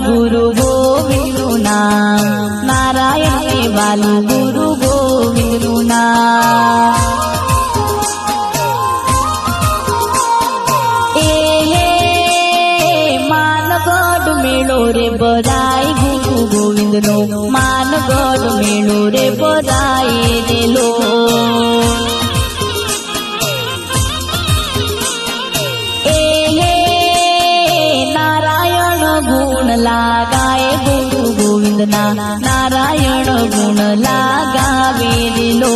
गुरु गोविंदनु नाम नारायण केवालू गुरु गोविंदनु नाम मानगढ़ मेलो रे बधाई गुरु गोविंदनो मानगढ़ मेलो रे बधाई देलो नारायण गुण लगाए गुरु गोविंदना नारायण गुण लगावे दिलो।